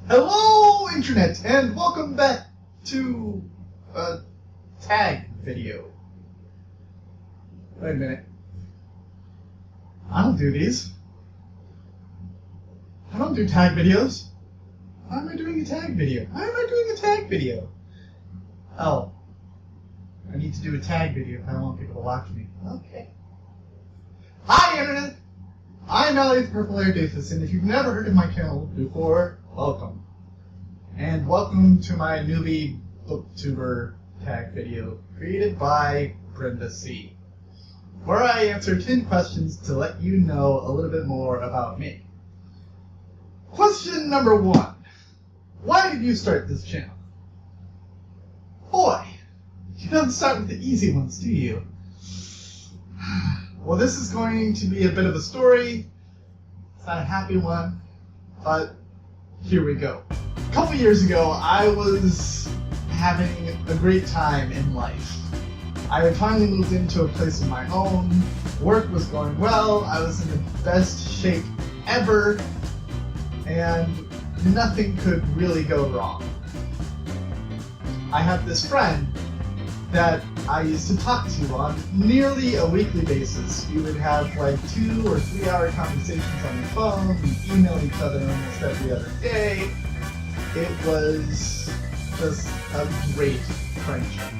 Hello, Internet, and welcome back to a tag video. Wait a minute. I don't do these. I don't do tag videos. Why am I doing a tag video? Why am I doing a tag video? Oh. I need to do a tag video if I want people to watch me. Okay. Hi, Internet! I'm Elliot Purple Air Davis, and if you've never heard of my channel before, welcome. And welcome to my newbie booktuber tag video created by Brenda C, where I answer 10 questions to let you know a little bit more about me. Question number 1. Why did you start this channel? Boy, you don't start with the easy ones, do you? Well, this is going to be a bit of a story. It's not a happy one, but here we go. A couple years ago, I was having a great time in life. I had finally moved into a place of my own. Work was going well. I was in the best shape ever, and nothing could really go wrong. I have this friend that I used to talk to on nearly a weekly basis. We would have like 2 or 3 hour conversations on the phone. We'd email each other almost every other day. It was just a great friendship.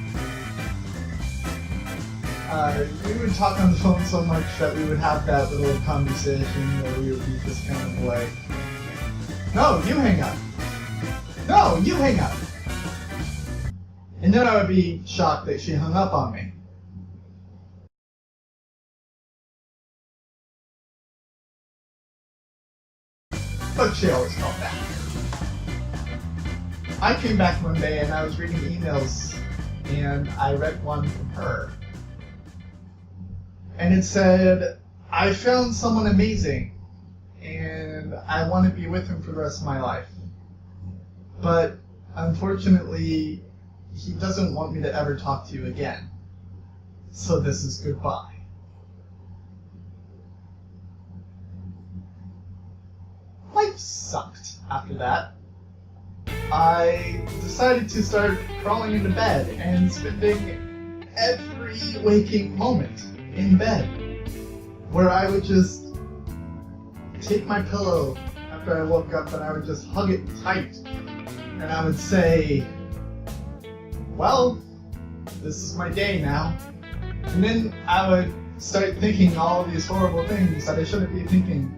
We would talk on the phone so much that we would have that little conversation where we would be just kind of like, no, you hang up. No, you hang up. And then I would be shocked that she hung up on me. But she always called back. I came back one day and I was reading emails and I read one from her. And it said, I found someone amazing and I want to be with him for the rest of my life. But unfortunately, he doesn't want me to ever talk to you again. So this is goodbye. Life sucked after that. I decided to start crawling into bed and spending every waking moment in bed, where I would just take my pillow after I woke up and I would just hug it tight and I would say, well, this is my day now. And then I would start thinking all of these horrible things that I shouldn't be thinking.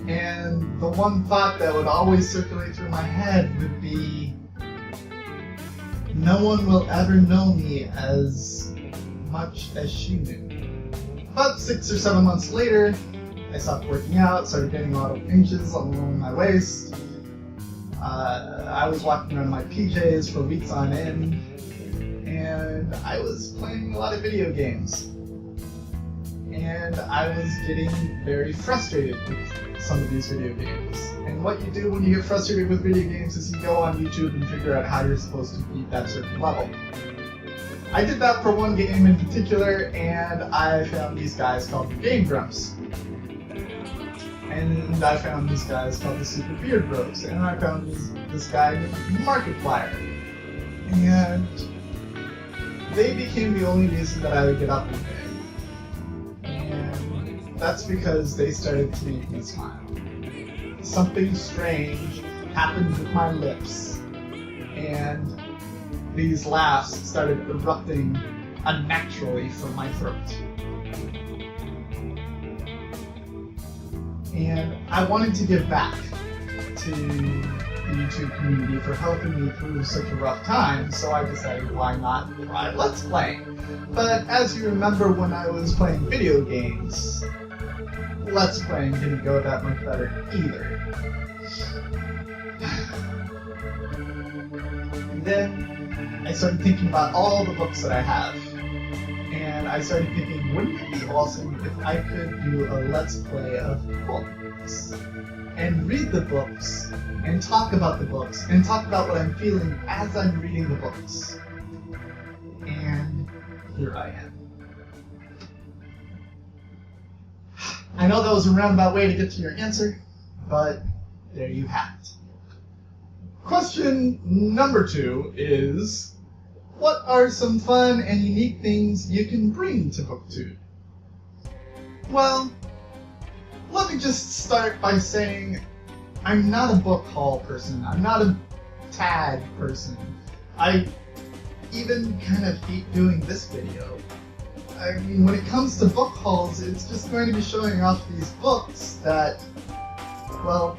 And the one thought that would always circulate through my head would be, no one will ever know me as much as she knew. About 6 or 7 months later, I stopped working out, started getting a lot of inches along my waist. I was walking around in my PJs for weeks on end. And I was playing a lot of video games. And I was getting very frustrated with some of these video games. And what you do when you get frustrated with video games is you go on YouTube and figure out how you're supposed to beat that certain level. I did that for one game in particular, and I found these guys called the Game Grumps. And I found these guys called the Super Beard Bros. And I found this guy named Markiplier. And they became the only reason that I would get up in bed. And that's because they started to make me smile. Something strange happened with my lips, and these laughs started erupting unnaturally from my throat. And I wanted to give back to the YouTube community for helping me through such a rough time, so I decided why not try Let's Playing. But as you remember, when I was playing video games, Let's Playing didn't go that much better either. And then I started thinking about all the books that I have, and I started thinking, wouldn't it be awesome if I could do a Let's Play of books? And read the books, and talk about the books, and talk about what I'm feeling as I'm reading the books. And here I am. I know that was a roundabout way to get to your answer, but there you have it. Question number 2 is, what are some fun and unique things you can bring to BookTube? Well, let me just start by saying I'm not a book haul person. I'm not a tag person. I even kind of hate doing this video. I mean, when it comes to book hauls, it's just going to be showing off these books that, well,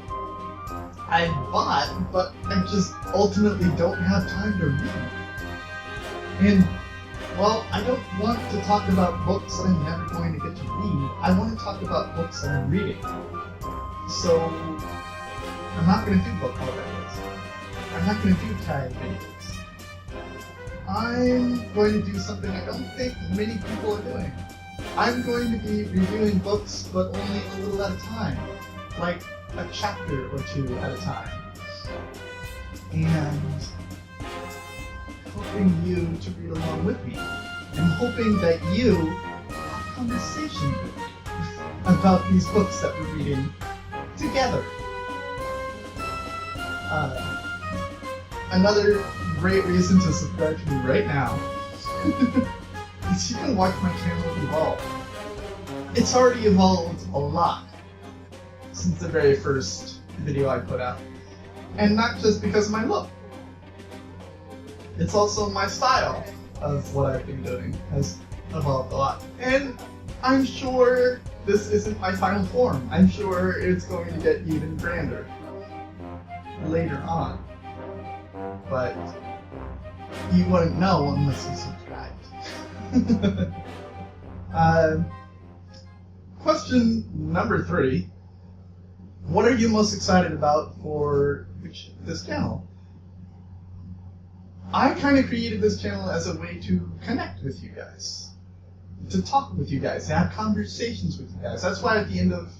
I bought, but I just ultimately don't have time to read. And, well, I don't want to talk about books I'm never going to get to read. I want to talk about books that I'm reading. So, I'm not going to do book haul videos. I'm not going to do tag videos. I'm going to do something I don't think many people are doing. I'm going to be reviewing books, but only a little at a time. Like a chapter or 2 at a time. And hoping you to read along with me. And hoping that you have a conversation with me about these books that we're reading together. Another great reason to subscribe to me right now is you can watch my channel evolve. It's already evolved a lot since the very first video I put out. And not just because of my look. It's also my style of what I've been doing has evolved a lot. And I'm sure this isn't my final form. I'm sure it's going to get even grander later on. But you wouldn't know unless you subscribed. Question number 3. What are you most excited about for this channel? I kind of created this channel as a way to connect with you guys. To talk with you guys, to have conversations with you guys. That's why at the end of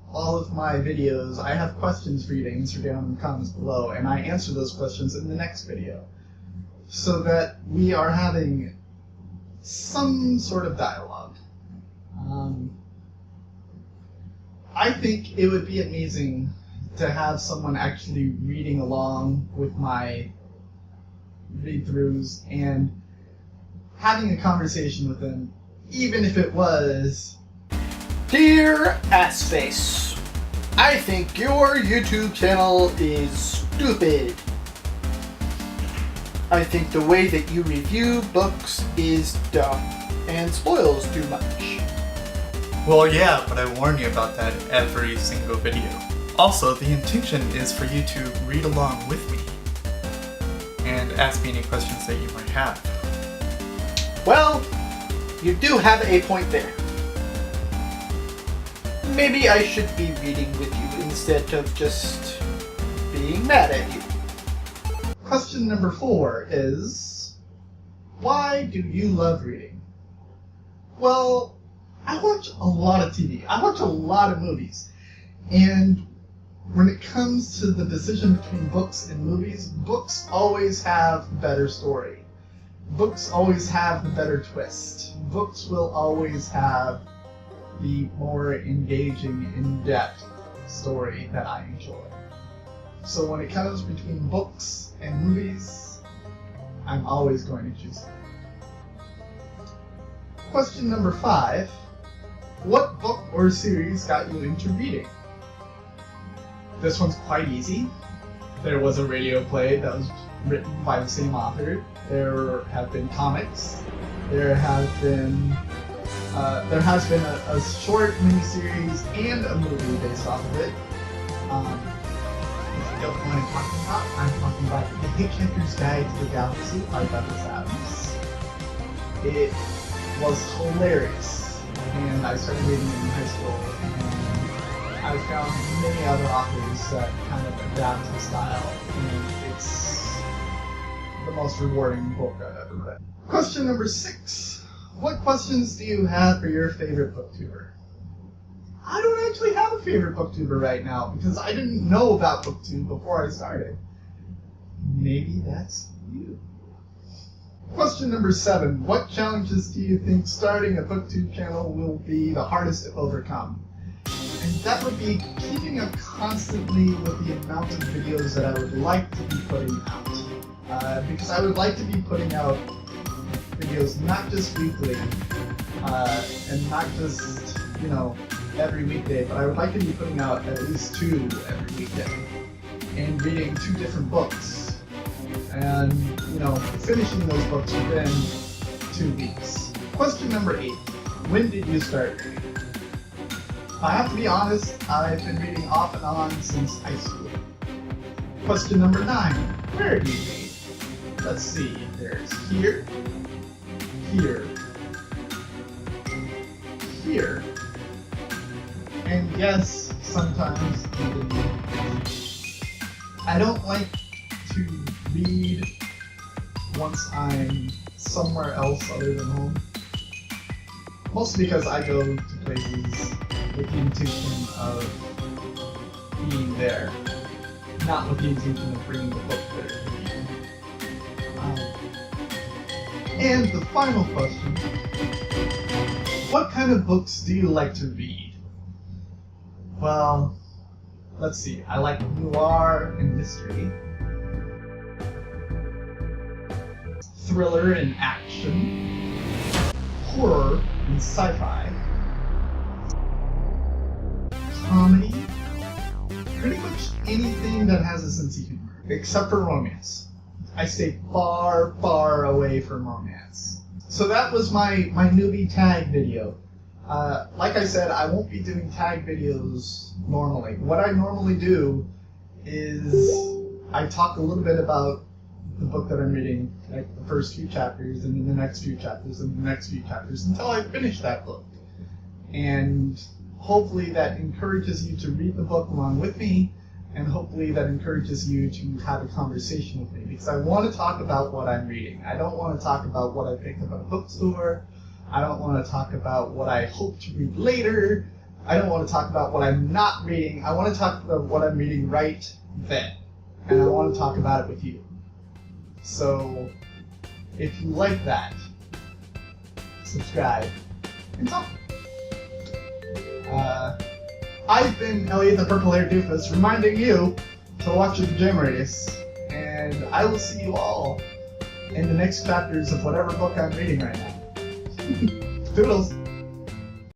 all of my videos, I have questions for you to answer down in the comments below, and I answer those questions in the next video. So that we are having some sort of dialogue. I think it would be amazing to have someone actually reading along with my read-throughs and having a conversation with them, even if it was, Dear Assface, I think your YouTube channel is stupid. I think the way that you review books is dumb and spoils too much. Well, yeah, but I warn you about that in every single video. Also, the intention is for you to read along with me and ask me any questions that you might have. Well, you do have a point there. Maybe I should be reading with you instead of just being mad at you. question number 4 is, why do you love reading? Well, I watch a lot of TV. I watch a lot of movies. And when it comes to the decision between books and movies, books always have the better story. Books always have the better twist. Books will always have the more engaging, in-depth story that I enjoy. So when it comes between books and movies, I'm always going to choose them. Question number 5. What book or series got you into reading? This one's quite easy. There was a radio play that was written by the same author. There have been comics. There has been a short miniseries and a movie based off of it. If you don't know what I'm talking about, I'm talking about The Hitchhiker's Guide to the Galaxy by Douglas Adams. It was hilarious. And I started reading it in high school, and I found many other authors that kind of adapt the style, and it's the most rewarding book I've ever read. Question number 6. What questions do you have for your favorite booktuber? I don't actually have a favorite booktuber right now, because I didn't know about BookTube before I started. Maybe that's you. Question number 7. What challenges do you think starting a BookTube channel will be the hardest to overcome? and that would be keeping up constantly with the amount of videos that I would like to be putting out. Because I would like to be putting out videos not just weekly, and not just, you know, every weekday, but I would like to be putting out at least 2 every weekday, and reading 2 different books, and, you know, finishing those books within 2 weeks. Question number 8. When did you start reading? I have to be honest, I've been reading off and on since high school. Question number 9. Where do you read? Let's see, there's here, here, here, and yes, sometimes even here. I don't like to read once I'm somewhere else other than home. Mostly because I go to places with the intention of being there, not with the intention of bringing the book there to read. And the final question, what kind of books do you like to read? Well, let's see, I like noir and mystery, thriller and action, horror and sci-fi, comedy, pretty much anything that has a sense of humor, except for romance. I stay far, far away from romance. So that was my newbie tag video. Like I said, I won't be doing tag videos normally. What I normally do is I talk a little bit about the book that I'm reading, like the first few chapters, and then the next few chapters, and the next few chapters, until I finish that book. And hopefully that encourages you to read the book along with me, and hopefully that encourages you to have a conversation with me, because I want to talk about what I'm reading. I don't want to talk about what I picked up at a bookstore. I don't want to talk about what I hope to read later. I don't want to talk about what I'm not reading. I want to talk about what I'm reading right then, and I want to talk about it with you. So, if you like that, subscribe and talk. I've been Elliot the Purple-Haired Doofus, reminding you to watch the Gem Radius, and I will see you all in the next chapters of whatever book I'm reading right now. Toodles!